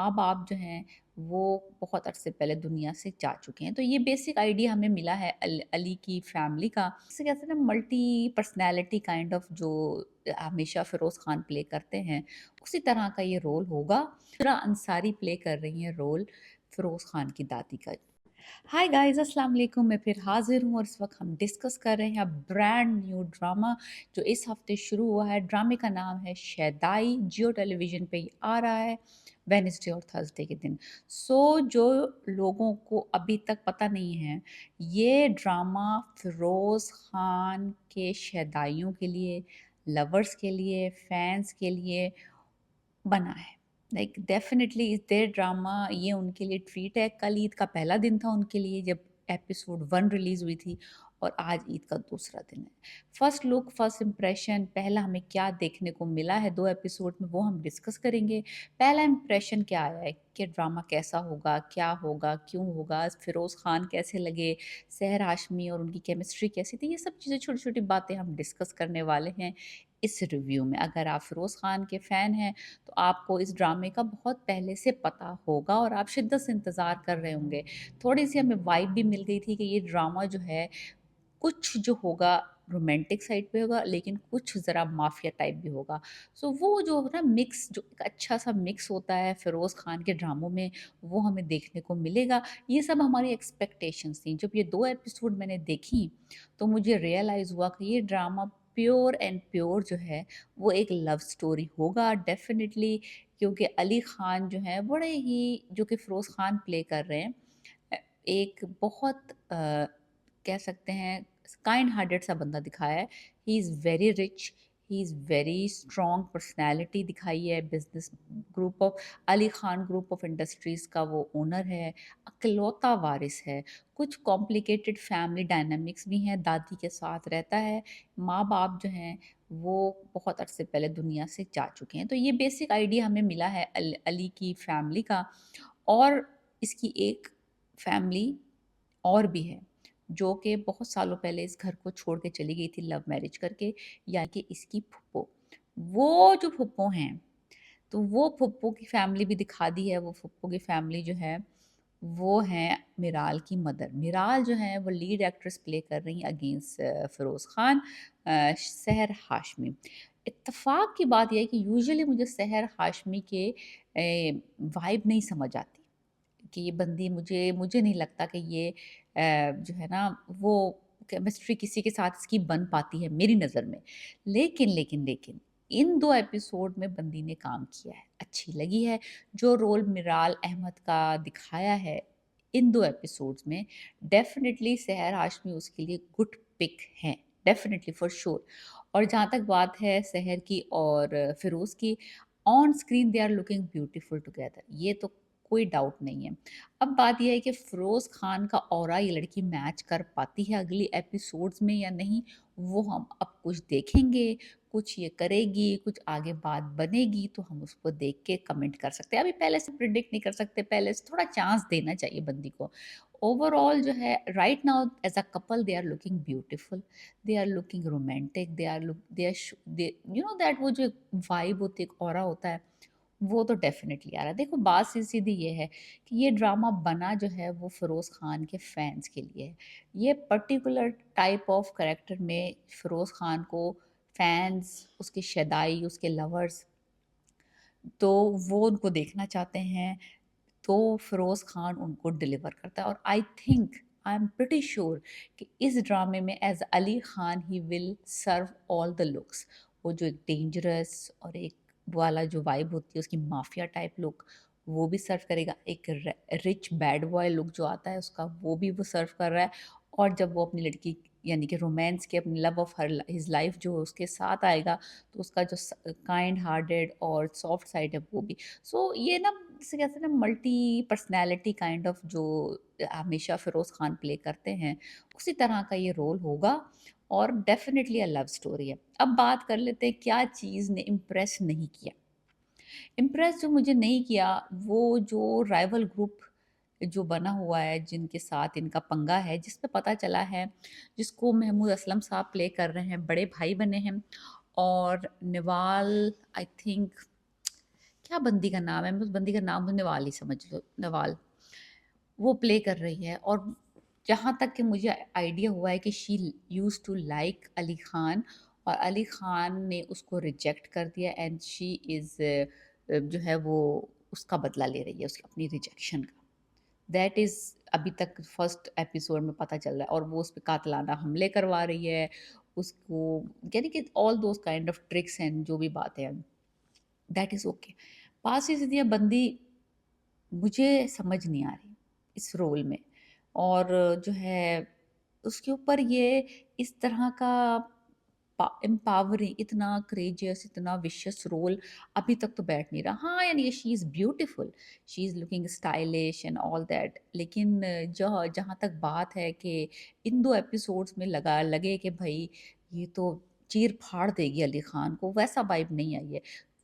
माँ-बाप जो हैं वो बहुत अरसे पहले दुनिया से जा चुके हैं। तो ये बेसिक आइडिया हमें मिला है अली की फैमिली का। जिसे कहते हैं ना मल्टी पर्सनैलिटी काइंड ऑफ जो हमेशा फ़िरोज़ ख़ान प्ले करते हैं, उसी तरह का ये रोल होगा। इकरा अंसारी प्ले कर रही हैं रोल फ़िरोज़ ख़ान की दादी का। हाय गाइस अस्सलाम वालेकुम, मैं फिर हाजिर हूँ और इस वक्त हम डिस्कस कर रहे हैं ब्रांड न्यू ड्रामा जो इस हफ्ते शुरू हुआ है। ड्रामे का नाम है शैदाई। जियो टेलीविज़न पे ये आ रहा है वेडनेसडे और थर्सडे के दिन। जो लोगों को अभी तक पता नहीं है, ये ड्रामा फिरोज़ खान के शैदाइयों के लिए, लवर्स के लिए, फैंस के लिए बना है। Like definitely is there drama, ये उनके लिए ट्रीट है। कल ईद का पहला दिन था उनके लिए जब एपिसोड 1 रिलीज़ हुई थी और आज ईद का दूसरा दिन है। फर्स्ट लुक, फर्स्ट इंप्रेशन, पहला हमें क्या देखने को मिला है 2 एपिसोड में वो हम डिस्कस करेंगे। पहला इंप्रेशन क्या आया है कि ड्रामा कैसा होगा, क्या होगा, क्यों होगा, फ़िरोज़ ख़ान कैसे लगे, सहर हाशमी और उनकी केमिस्ट्री कैसी थी, ये सब चीज़ें छोटी-छोटी बातें हम डिस्कस करने वाले हैं इस रिव्यू में। अगर आप फ़िरोज़ ख़ान के फ़ैन हैं तो आपको इस ड्रामे का बहुत पहले से पता होगा और आप शिद्दत से इंतज़ार कर रहे होंगे। थोड़ी-सी हमें वाइब भी मिल गई थी कि ये ड्रामा जो है कुछ जो होगा रोमांटिक साइड पे होगा लेकिन कुछ ज़रा माफिया टाइप भी होगा। वो जो ना मिक्स जो एक अच्छा-सा मिक्स होता है फ़िरोज़ ख़ान के ड्रामों में वो हमें देखने को मिलेगा। ये सब हमारी एक्सपेक्टेशंस थी। जब ये 2 एपिसोड मैंने देखी तो मुझे रियलाइज़ हुआ कि ये ड्रामा प्योर एंड प्योर जो है वो एक लव स्टोरी होगा डेफ़िनिटली, क्योंकि अली ख़ान जो हैं बड़े ही जो कि फ़िरोज़ ख़ान प्ले कर रहे हैं अ, एक बहुत कह सकते हैं काइंड हार्टेड सा बंदा दिखाया है। He is very rich, he is very strong personality दिखाई है। Business group of Ali Khan group of industries का वो ओनर है, इकलौता वारिस है। कुछ कॉम्प्लिकेटेड फैमिली डायनामिक्स भी हैं, दादी के साथ रहता है। माँ-बाप जो हैं वो बहुत अरसे पहले दुनिया से जा चुके हैं। तो ये बेसिक आइडिया हमें मिला है अली की फैमिली का। और इसकी एक फैमिली और भी है, जो कि बहुत सालों पहले इस घर को छोड़ के चली गई थी लव मैरिज करके, यानी कि इसकी फूफो। वो जो फूफो हैं, तो वो फूफो की फैमिली भी दिखा दी है। वो फूफो की फैमिली जो है, वो हैं मिराल की मदर। मिराल जो हैं, वो लीड एक्ट्रेस प्ले कर रही हैं अगेंस्ट फ़िरोज़ ख़ान सहर हाशमी। इत्तेफ़ाक की बात ये है कि यूजुअली मुझे सहर हाशमी के वाइब नहीं समझ आती। कि ये बंदी मुझे मुझे नहीं लगता कि ये जो है ना वो केमिस्ट्री किसी के साथ इसकी बन पाती है मेरी नज़र में। लेकिन इन 2 एपिसोड में बंदी ने काम किया है, अच्छी लगी है। जो रोल मिराल अहमद का दिखाया है इन 2 एपिसोड्स में, डेफ़िनिटली सहर हाशमी उसके लिए गुड पिक हैं, डेफ़िनिटली फॉर श्योर। और जहाँ तक बात है सहर की और फ़िरोज़ की, on screen they are looking beautiful together, ये तो कोई डाउट नहीं है। अब बात ये है कि फ़िरोज़ ख़ान का ऑरा ये लड़की मैच कर पाती है अगली एपिसोड्स में या नहीं, वो हम अब कुछ देखेंगे, कुछ ये करेगी, कुछ आगे बात बनेगी तो हम उसको देख के कमेंट कर सकते हैं। अभी पहले से प्रेडिक्ट नहीं कर सकते, पहले से थोड़ा चांस देना चाहिए बंदी को। ओवरऑल जो है right now as a couple they are looking beautiful, they are looking romantic, they are श दे यू नो दैट वो जो वाइब होती है, एक ऑरा होता है, वो तो डेफ़िनेटली आ रहा है। देखो बात सीधी ये है कि ये ड्रामा बना जो है वो फ़िरोज़ ख़ान के फैन्स के लिए है। ये पर्टिकुलर टाइप ऑफ कैरेक्टर में फ़िरोज़ ख़ान को फैन्स, उसके शदाई, उसके लवर्स, तो वो उनको देखना चाहते हैं, तो फ़िरोज़ ख़ान उनको डिलीवर करता है। और आई एम प्रिटी श्योर कि इस ड्रामे में as Ali Khan he will serve all the looks. वो जो एक डेंजरस और एक वाला जो वाइब होती है उसकी माफिया टाइप लुक, वो भी सर्व करेगा। एक रिच बैड बॉय लुक जो आता है उसका, वो भी वो सर्व कर रहा है। और जब वो अपनी लड़की यानी कि रोमांस के अपनी love of her his life जो उसके साथ आएगा, तो उसका जो काइंड हार्टेड और सॉफ्ट साइड है वो भी। ये ना जिसे कहते हैं ना मल्टी पर्सनैलिटी काइंड ऑफ जो हमेशा फ़िरोज़ ख़ान प्ले करते हैं, उसी तरह का ये रोल होगा और डेफ़िनिटली अ लव स्टोरी है। अब बात कर लेते हैं क्या चीज़ ने इम्प्रेस नहीं किया। इम्प्रेस जो मुझे नहीं किया, वो जो राइवल ग्रुप जो बना हुआ है, जिनके साथ इनका पंगा है, जिसमें पता चला है, जिसको महमूद असलम साहब प्ले कर रहे हैं, बड़े भाई बने हैं और निवाल आई थिंक क्या बंदी का नाम है? मैं उस बंदी का नाम नवाल ही समझ लो, नवाल। वो प्ले कर रही है और जहाँ तक कि मुझे आइडिया हुआ है कि she used to like Ali Khan और अली खान ने उसको रिजेक्ट कर दिया एंड शी इज़ जो है वो उसका बदला ले रही है उसकी अपनी रिजेक्शन का। दैट इज़ अभी तक फर्स्ट एपिसोड में पता चल रहा है और वो उस पे कातलाना हमले करवा रही है उसको, यानी कि all those kind of tricks and जो भी बातें हैं, दैट इज़ ओके। पास ही ज़िद्दिया बंदी मुझे समझ नहीं आ रही इस रोल में और जो है उसके ऊपर ये इस तरह का एम्पावरिंग इतना क्रेजियस इतना विशियस रोल अभी तक तो बैठ नहीं रहा। हाँ, यानी she is beautiful, she is looking stylish and all that, लेकिन जहाँ जहाँ तक बात है कि इन 2 एपिसोड्स में लगे कि भई ये तो चीर-फाड़ देगी अली खान को, वैसा वाइब नहीं आई है।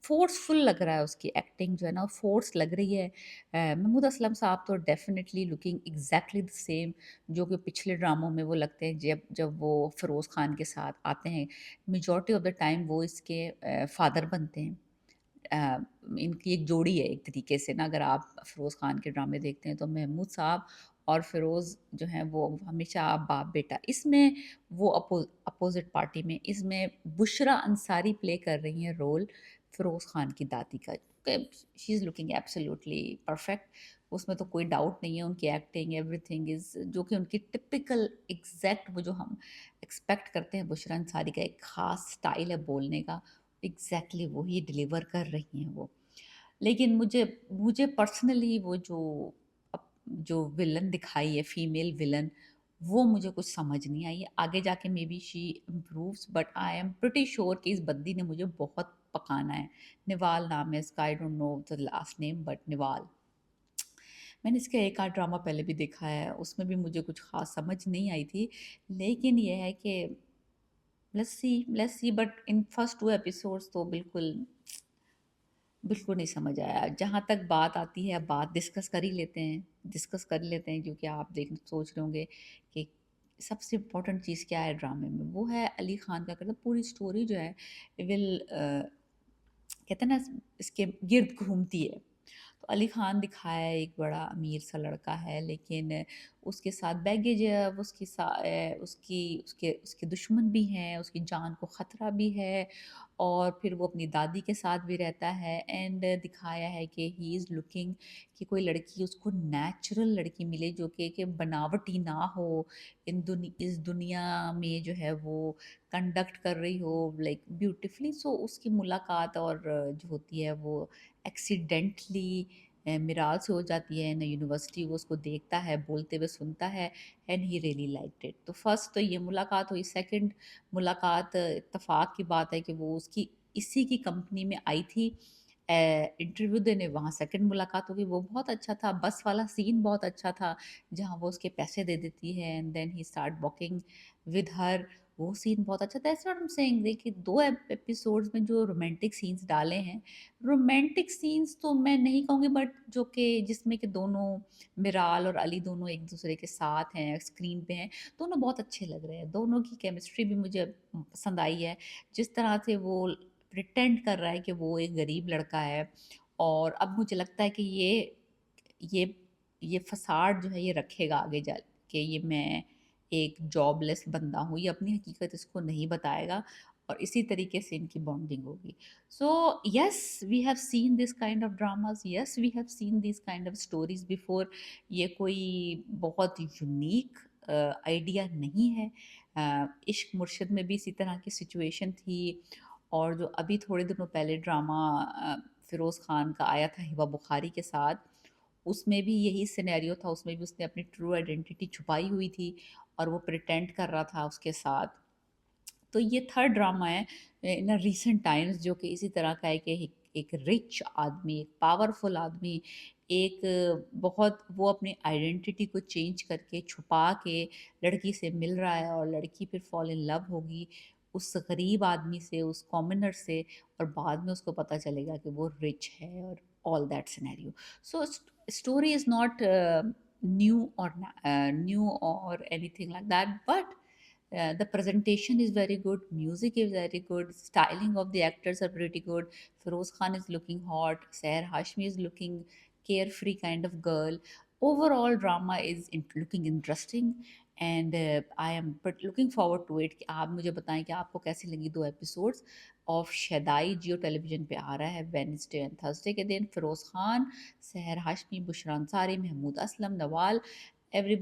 फ़ोर्सफुल लग रहा है उसकी एक्टिंग जो है ना फ़ोर्स लग रही है। महमूद असलम साहब तो definitely looking exactly the same जो कि पिछले ड्रामों में वो लगते हैं जब जब वो फ़िरोज़ खान के साथ आते हैं। मेजॉरिटी ऑफ़ द टाइम वो इसके फ़ादर बनते हैं। अ, इनकी एक जोड़ी है एक तरीके से ना, अगर आप फ़िरोज़ खान के ड्रामे देखते हैं तो महमूद साहब और फ़िरोज़ जो हैं वो हमेशा बाप-बेटा। इसमें वो अपोज़िट पार्टी में, इसमें बुशरा अंसारी प्ले कर रही हैं रोल फ़िरोज़ खान की दादी का। She is looking absolutely perfect, उसमें तो कोई डाउट नहीं है, उनकी एक्टिंग एवरीथिंग इज़ जो कि उनकी टिपिकल एग्ज़ैक्ट वो जो हम एक्सपेक्ट करते हैं बुशरा अंसारी का एक ख़ास स्टाइल है बोलने का, एग्ज़ैक्टली वही डिलीवर कर रही हैं वो। लेकिन मुझे मुझे पर्सनली वो जो विलन दिखाई है फीमेल विलन, वो मुझे कुछ समझ नहीं आई है। आगे जाके may be she improves but I am pretty sure कि इस बंदी ने मुझे बहुत पकाना है। निवाल नाम है इसका, I don't know the last name but Nival. मैंने इसका एक आध ड्रामा पहले भी देखा है, उसमें भी मुझे कुछ ख़ास समझ नहीं आई थी। लेकिन ये है कि let's see but in first 2 episodes तो बिल्कुल नहीं समझ आया। जहाँ तक बात आती है, अब बात डिस्कस कर लेते हैं क्योंकि आप सोच रहे होंगे कि सबसे इम्पोर्टेंट चीज़ क्या है ड्रामे में? वो है अली खान का किरदार। पूरी स्टोरी जो है कहते हैं ना इसके गिर्द घूमती है। तो अली खान दिखाया है एक बड़ा अमीर सा लड़का है लेकिन उसके साथ बैगेज है, अब उसकी उसकी उसके उसके दुश्मन भी हैं, उसकी जान को ख़तरा भी है और फिर वो अपनी दादी के साथ भी रहता है एंड दिखाया है कि ही इज़ लुकिंग कि कोई लड़की उसको नेचुरल लड़की मिले जो कि बनावटी ना हो, इस दुनिया में जो है वो कंडक्ट कर रही हो लाइक ब्यूटीफुली। सो उसकी मुलाकात और जो होती है वो एक्सीडेंटली मिराल से हो जाती है इन यूनिवर्सिटी। वो उसको देखता है, बोलते हुए सुनता है and he really liked it. तो फर्स्ट तो ये मुलाकात हुई, सेकंड मुलाकात इत्तेफाक की बात है कि वो उसकी इसी की कंपनी में आई थी इंटरव्यू देने, वहाँ सेकंड मुलाकात हो गई। वो बहुत अच्छा था, बस वाला सीन बहुत अच्छा था, जहाँ वो उसके पैसे दे देती है and then he start walking with her. वो सीन बहुत अच्छा था। That's what I am saying, देखिए 2 एपिसोड्स में जो रोमांटिक सीन्स डाले हैं, रोमांटिक सीन्स तो मैं नहीं कहूँगी बट जो कि जिसमें कि दोनों मिराल और अली दोनों एक-दूसरे के साथ हैं, स्क्रीन पे हैं, दोनों बहुत अच्छे लग रहे हैं। दोनों की केमिस्ट्री भी मुझे पसंद आई है। जिस तरह से वो प्रिटेंड कर रहा है कि वो एक गरीब लड़का है और अब मुझे लगता है कि ये ये फ़साड जो है ये रखेगा आगे जा के, ये मैं एक जॉबलेस बंदा हूँ, ये अपनी हकीकत इसको नहीं बताएगा और इसी तरीके से इनकी बॉन्डिंग होगी। So yes, we have seen this kind of dramas, yes we have seen this kind of stories before. ये कोई बहुत यूनिक आइडिया नहीं है। इश्क मुर्शिद में भी इसी तरह की सिचुएशन थी और जो अभी थोड़े दिनों पहले ड्रामा फ़िरोज़ खान का आया था हिबा बुखारी के साथ, उसमें भी यही सिनेरियो था, उसमें भी उसने अपनी ट्रू आइडेंटिटी छुपाई हुई थी और वो प्रिटेंड कर रहा था उसके साथ। तो ये थर्ड ड्रामा है इन रिसेंट टाइम्स जो कि इसी तरह का है कि एक रिच आदमी, एक पावरफुल आदमी, एक बहुत वो अपनी आइडेंटिटी को चेंज करके छुपा के लड़की से मिल रहा है और लड़की फिर फॉल इन लव होगी उस गरीब आदमी से, उस कॉमनर से और बाद में उसको पता चलेगा कि वो रिच है और all that scenario. So story is not new और anything like that but The presentation is very good, music is very good, styling of the actors are pretty good. Feroz Khan is looking hot, Seher Hashmi is looking carefree kind of girl. Overall drama is looking interesting, and I am but looking forward to it कि आप मुझे बताएं कि आपको कैसी लगी दो episodes of Shaddai. Jio television पे आ रहा है वेडनेसडे एंड थर्सडे के दिन। फिरोज खान, सहर हाशमी, बुशरा अंसारी, महमूद असलम, नवाल, एवरी